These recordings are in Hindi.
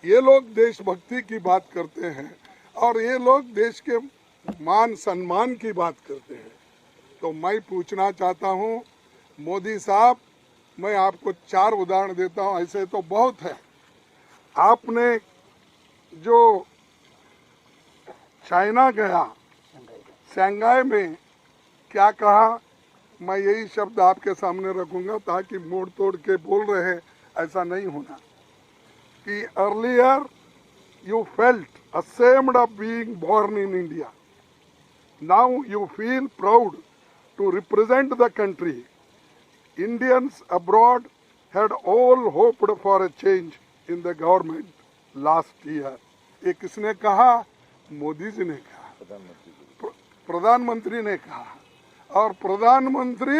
ये लोग देशभक्ति की बात करते हैं और ये लोग देश के मान सम्मान की बात करते हैं। तो मैं पूछना चाहता हूँ मोदी साहब, मैं आपको 4 उदाहरण देता हूँ, ऐसे तो बहुत है। आपने जो चाइना गया, शंघाई में क्या कहा, मैं यही शब्द आपके सामने रखूंगा ताकि मोड़ तोड़ के बोल रहे हैं ऐसा नहीं होना कि earlier you felt ashamed of being born in India. Now you feel proud to represent the country. Indians abroad had all hoped for a change in the government last year. ये किसने कहा? मोदी जी ने कहा, प्रधानमंत्री ने कहा। और प्रधानमंत्री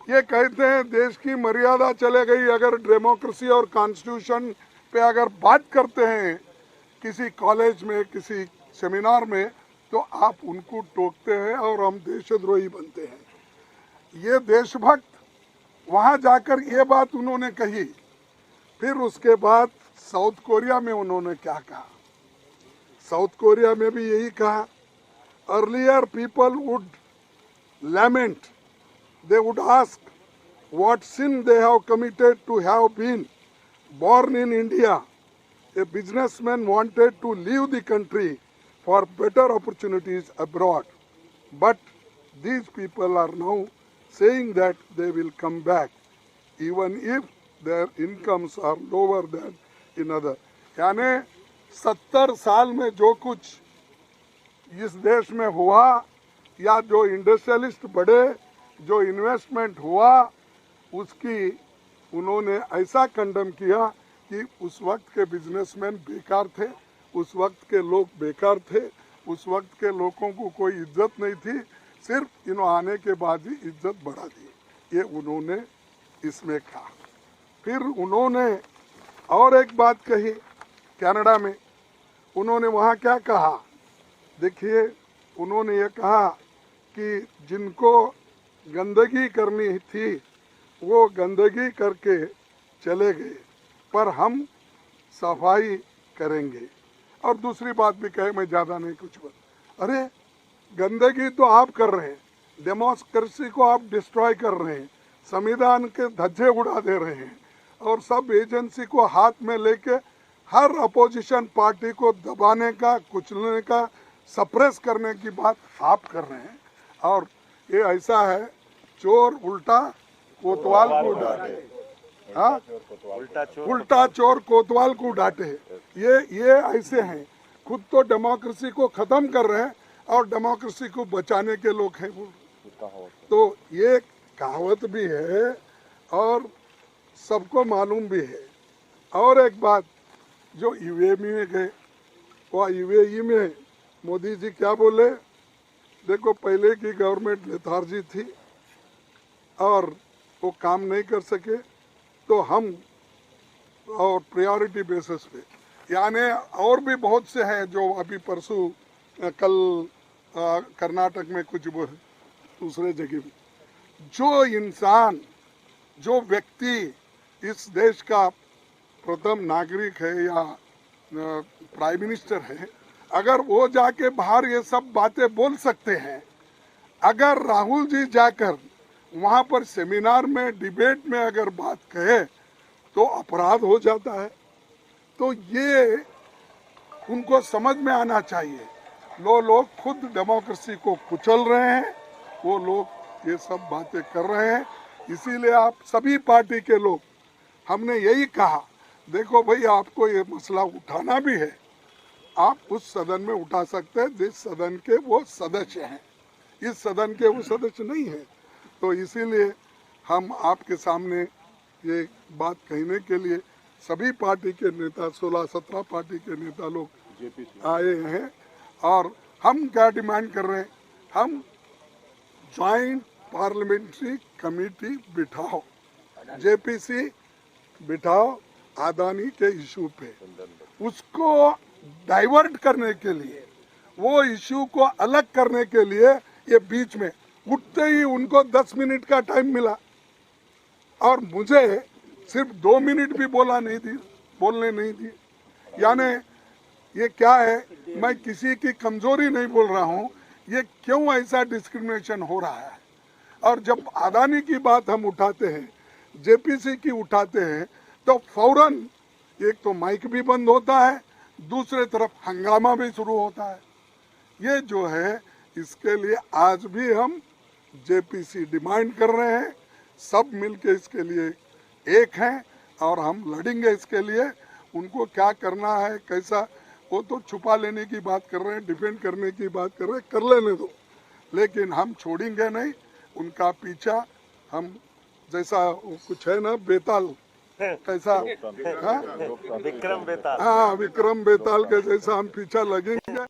ये कहते हैं देश की मर्यादा चले गई। अगर डेमोक्रेसी और कॉन्स्टिट्यूशन पे अगर बात करते हैं किसी कॉलेज में, किसी सेमिनार में, तो आप उनको टोकते हैं और हम देशद्रोही बनते हैं। ये देशभक्त वहाँ जाकर ये बात उन्होंने कही। फिर उसके बाद साउथ कोरिया में उन्होंने क्या कहा? साउथ कोरिया में भी यही कहा, earlier people would lament, they would ask what sin they have committed to have been born in India. A businessman wanted to leave the country for better opportunities abroad, but these people are now saying that they will come back even if their incomes are lower than in other. यानी 70 साल में जो कुछ इस देश में हुआ या जो इंडस्ट्रियलिस्ट बढ़े, जो इन्वेस्टमेंट हुआ, उसकी उन्होंने ऐसा कंडम किया कि उस वक्त के बिजनेसमैन बेकार थे, उस वक्त के लोग बेकार थे, उस वक्त के लोगों को कोई इज्जत नहीं थी, सिर्फ इन्होंने आने के बाद ही इज्जत बढ़ा दी। ये उन्होंने इसमें कहा। फिर उन्होंने और एक बात कही कनाडा में। उन्होंने वहाँ क्या कहा? देखिए, उन्होंने ये कहा कि जिनको गंदगी करनी थी वो गंदगी करके चले गए, पर हम सफाई करेंगे। और दूसरी बात भी कहे, मैं ज़्यादा नहीं कुछ बोल। अरे गंदगी तो आप कर रहे हैं, डेमोक्रेसी को आप डिस्ट्रॉय कर रहे हैं, संविधान के धज्जे उड़ा दे रहे हैं और सब एजेंसी को हाथ में लेके हर अपोजिशन पार्टी को दबाने का, कुचलने का, सप्रेस करने की बात आप कर रहे हैं। और ये ऐसा है, चोर उल्टा कोतवाल को डांटे, हाँ, उल्टा चोर कोतवाल को डांटे। ये ऐसे हैं, खुद तो डेमोक्रेसी को खत्म कर रहे हैं और डेमोक्रेसी को बचाने के लोग हैं वो। तो ये कहावत भी है और सबको मालूम भी है। और एक बात, जो यूएई में गए, वो यूएई में मोदी जी क्या बोले? देखो, पहले की गवर्नमेंट लेथार्जी थी और वो काम नहीं कर सके, तो हम और प्रायोरिटी बेसिस पे, यानी और भी बहुत से हैं जो अभी परसों कल कर्नाटक में कुछ दूसरे जगह में, जो इंसान, जो व्यक्ति इस देश का प्रथम नागरिक है या प्राइम मिनिस्टर है, अगर वो जाके बाहर ये सब बातें बोल सकते हैं, अगर राहुल जी जाकर वहाँ पर सेमिनार में, डिबेट में अगर बात कहे तो अपराध हो जाता है। तो ये उनको समझ में आना चाहिए। लोग खुद डेमोक्रेसी को कुचल रहे हैं, वो लोग ये सब बातें कर रहे हैं। इसीलिए आप सभी पार्टी के लोग, हमने यही कहा, देखो भाई, आपको ये मसला उठाना भी है, आप उस सदन में उठा सकते हैं जिस सदन के वो सदस्य हैं, इस सदन के वो सदस्य नहीं है। तो इसीलिए हम आपके सामने ये बात कहने के लिए सभी पार्टी के नेता, 16-17 पार्टी के नेता लोग आए हैं। और हम क्या डिमांड कर रहे हैं? हम ज्वाइंट पार्लियामेंट्री कमेटी बिठाओ, जेपीसी बिठाओ अदानी के इशू पे, उसको डाइवर्ट करने के लिए, वो इशू को अलग करने के लिए ये बीच में उठते ही उनको 10 मिनट का टाइम मिला और मुझे सिर्फ 2 मिनट भी बोलने नहीं दिए। यानी ये क्या है, मैं किसी की कमजोरी नहीं बोल रहा हूँ, ये क्यों ऐसा डिस्क्रिमिनेशन हो रहा है। और जब अदानी की बात हम उठाते हैं, जेपीसी की उठाते हैं, तो फौरन एक तो माइक भी बंद होता है, दूसरे तरफ हंगामा भी शुरू होता है। ये जो है, इसके लिए आज भी हम जेपीसी डिमांड कर रहे हैं, सब मिलके इसके लिए एक हैं और हम लड़ेंगे इसके लिए। उनको क्या करना है, कैसा, वो तो छुपा लेने की बात कर रहे हैं, डिफेंड करने की बात कर रहे हैं, कर लेने दो, लेकिन हम छोड़ेंगे नहीं उनका पीछा। हम जैसा कुछ है ना, बेताल कैसा, विक्रम बेताल, हाँ विक्रम बेताल के जैसा हम पीछा लगेंगे।